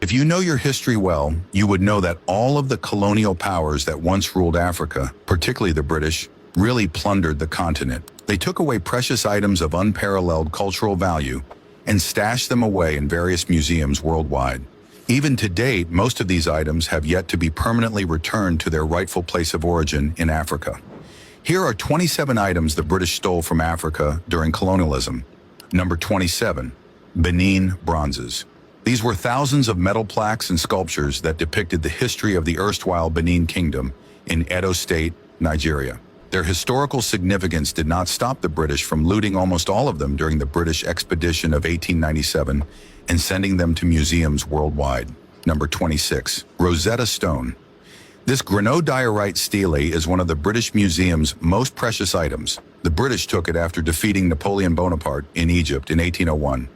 If you know your history well, you would know that all of the colonial powers that once ruled Africa, particularly the British, really plundered the continent. They took away precious items of unparalleled cultural value and stashed them away in various museums worldwide. Even to date, most of these items have yet to be permanently returned to their rightful place of origin in Africa. Here are 27 items the British stole from Africa during colonialism. Number 27, Benin Bronzes. These were thousands of metal plaques and sculptures that depicted the history of the erstwhile Benin Kingdom in Edo State, Nigeria. Their historical significance did not stop the British from looting almost all of them during the British expedition of 1897 and sending them to museums worldwide. Number 26, Rosetta Stone. This granodiorite stele is one of the British Museum's most precious items. The British took it after defeating Napoleon Bonaparte in Egypt in 1801.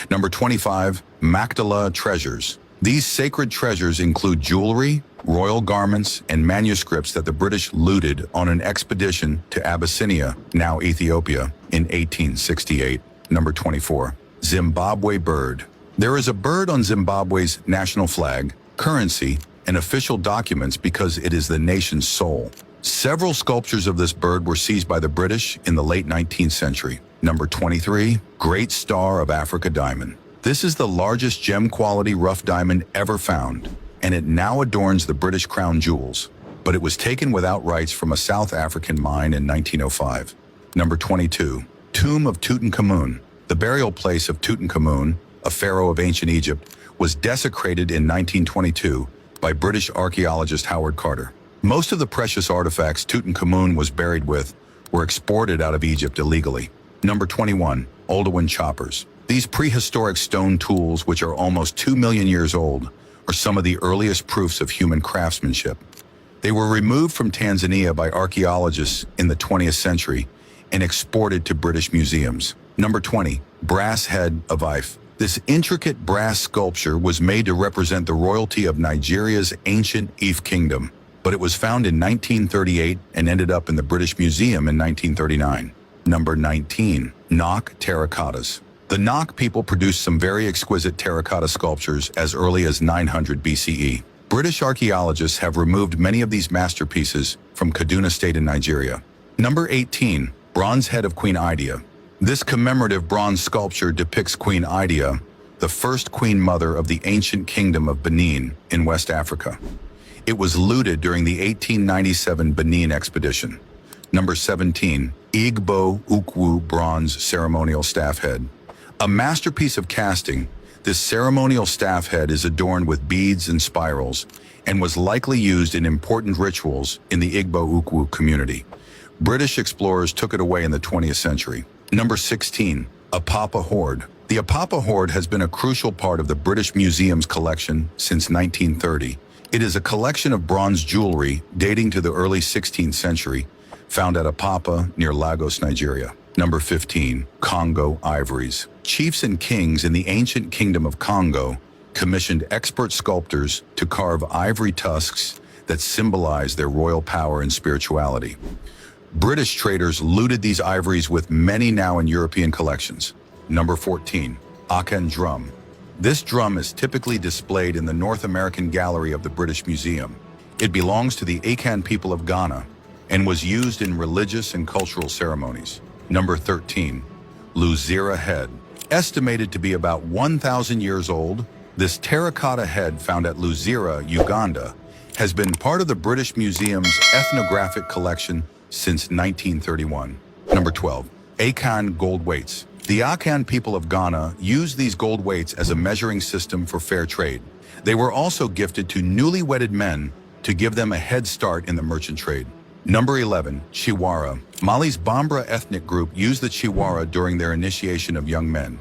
Number 25, Magdala treasures. These sacred treasures include jewelry, royal garments, and manuscripts that the British looted on an expedition to Abyssinia, now Ethiopia, in 1868. Number 24, Zimbabwe bird. There is a bird on Zimbabwe's national flag, currency, and official documents because it is the nation's soul. Several sculptures of this bird were seized by the British in the late 19th century. Number 23, Great Star of Africa diamond. This is the largest gem-quality rough diamond ever found, and it now adorns the British crown jewels, but it was taken without rights from a South African mine in 1905. Number 22, Tomb of Tutankhamun. The burial place of Tutankhamun, a pharaoh of ancient Egypt, was desecrated in 1922 by British archaeologist Howard Carter. Most of the precious artifacts Tutankhamun was buried with were exported out of Egypt illegally. Number 21, Oldowan choppers. These prehistoric stone tools, which are almost 2 million years old, are some of the earliest proofs of human craftsmanship. They were removed from Tanzania by archaeologists in the 20th century and exported to British museums. Number 20, brass head of Ife. This intricate brass sculpture was made to represent the royalty of Nigeria's ancient Ife kingdom, but it was found in 1938 and ended up in the British Museum in 1939. Number 19, Nok terracottas. The Nok people produced some very exquisite terracotta sculptures as early as 900 BCE. British archaeologists have removed many of these masterpieces from Kaduna State in Nigeria. Number 18, bronze head of Queen Idia. This commemorative bronze sculpture depicts Queen Idia, the first queen mother of the ancient kingdom of Benin in West Africa. It was looted during the 1897 Benin expedition. Number 17, Igbo Ukwu bronze ceremonial staff head. A masterpiece of casting, this ceremonial staff head is adorned with beads and spirals and was likely used in important rituals in the Igbo Ukwu community. British explorers took it away in the 20th century. Number 16, Apapa hoard. The Apapa hoard has been a crucial part of the British Museum's collection since 1930. It is a collection of bronze jewelry dating to the early 16th century, found at Apapa near Lagos, Nigeria. Number 15, Congo ivories. Chiefs and kings in the ancient kingdom of Congo commissioned expert sculptors to carve ivory tusks that symbolize their royal power and spirituality. British traders looted these ivories with many now in European collections. Number 14, Akan drum. This drum is typically displayed in the North American Gallery of the British Museum. It belongs to the Akan people of Ghana and was used in religious and cultural ceremonies. Number 13, Luzira head. Estimated to be about 1,000 years old, this terracotta head found at Luzira, Uganda, has been part of the British Museum's ethnographic collection since 1931. Number 12, Akan gold weights. The Akan people of Ghana used these gold weights as a measuring system for fair trade. They were also gifted to newly wedded men to give them a head start in the merchant trade. Number 11, Chiwara. Mali's Bambara ethnic group used the Chiwara during their initiation of young men.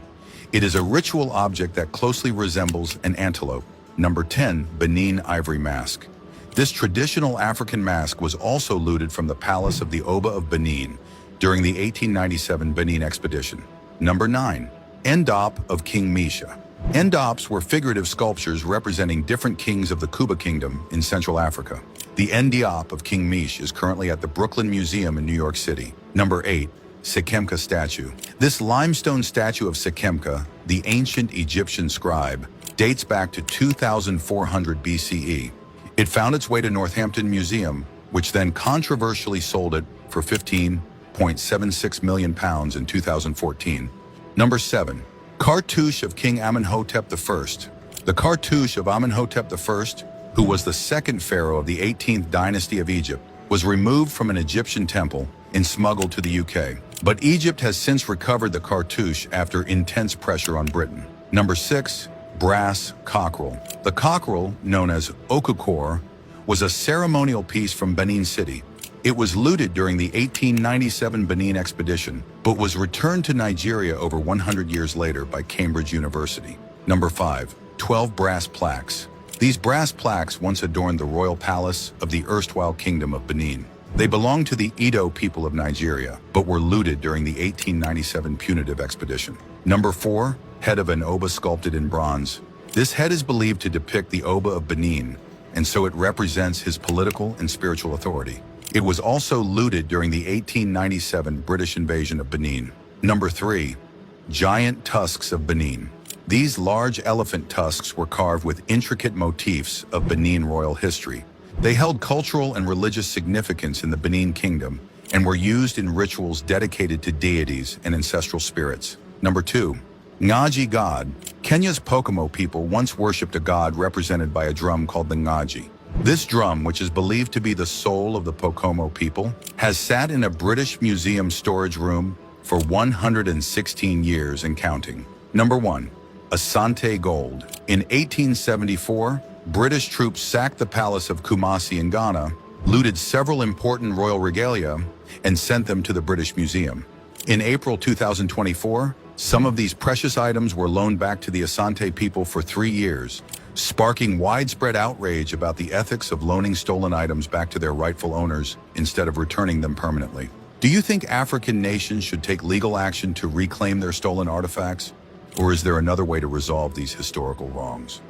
It is a ritual object that closely resembles an antelope. Number 10, Benin ivory mask. This traditional African mask was also looted from the palace of the Oba of Benin during the 1897 Benin expedition. Number 9, Ndop of King Misha. Ndops were figurative sculptures representing different kings of the Kuba Kingdom in Central Africa. The Ndiop of King Mish is currently at the Brooklyn Museum in New York City. Number 8, Sekemka statue. This limestone statue of Sekemka, the ancient Egyptian scribe, dates back to 2400 BCE. It found its way to Northampton Museum, which then controversially sold it for £15.76 million in 2014. Number 7. Cartouche of King Amenhotep I. The cartouche of Amenhotep I, who was the second pharaoh of the 18th dynasty of Egypt, was removed from an Egyptian temple and smuggled to the UK. But Egypt has since recovered the cartouche after intense pressure on Britain. Number 6. Brass cockerel. The cockerel, known as okokor, was a ceremonial piece from Benin City. It was looted during the 1897 Benin expedition, but was returned to Nigeria over 100 years later by Cambridge University. Number 5. 12 brass plaques. These brass plaques once adorned the royal palace of the erstwhile Kingdom of Benin. They belonged to the Edo people of Nigeria, but were looted during the 1897 punitive expedition. Number 4. Head of an Oba sculpted in bronze. This head is believed to depict the Oba of Benin, and so it represents his political and spiritual authority. It was also looted during the 1897 British invasion of Benin. Number 3. Giant tusks of Benin. These large elephant tusks were carved with intricate motifs of Benin royal history. They held cultural and religious significance in the Benin Kingdom and were used in rituals dedicated to deities and ancestral spirits. Number 2. Ngaji god. Kenya's Pokomo people once worshipped a god represented by a drum called the Ngaji. This drum, which is believed to be the soul of the Pokomo people, has sat in a British museum storage room for 116 years and counting. Number 1. Asante gold. In 1874, British troops sacked the palace of Kumasi in Ghana, looted several important royal regalia, and sent them to the British Museum. In April 2024, some of these precious items were loaned back to the Asante people for 3 years, sparking widespread outrage about the ethics of loaning stolen items back to their rightful owners instead of returning them permanently. Do you think African nations should take legal action to reclaim their stolen artifacts? Or is there another way to resolve these historical wrongs?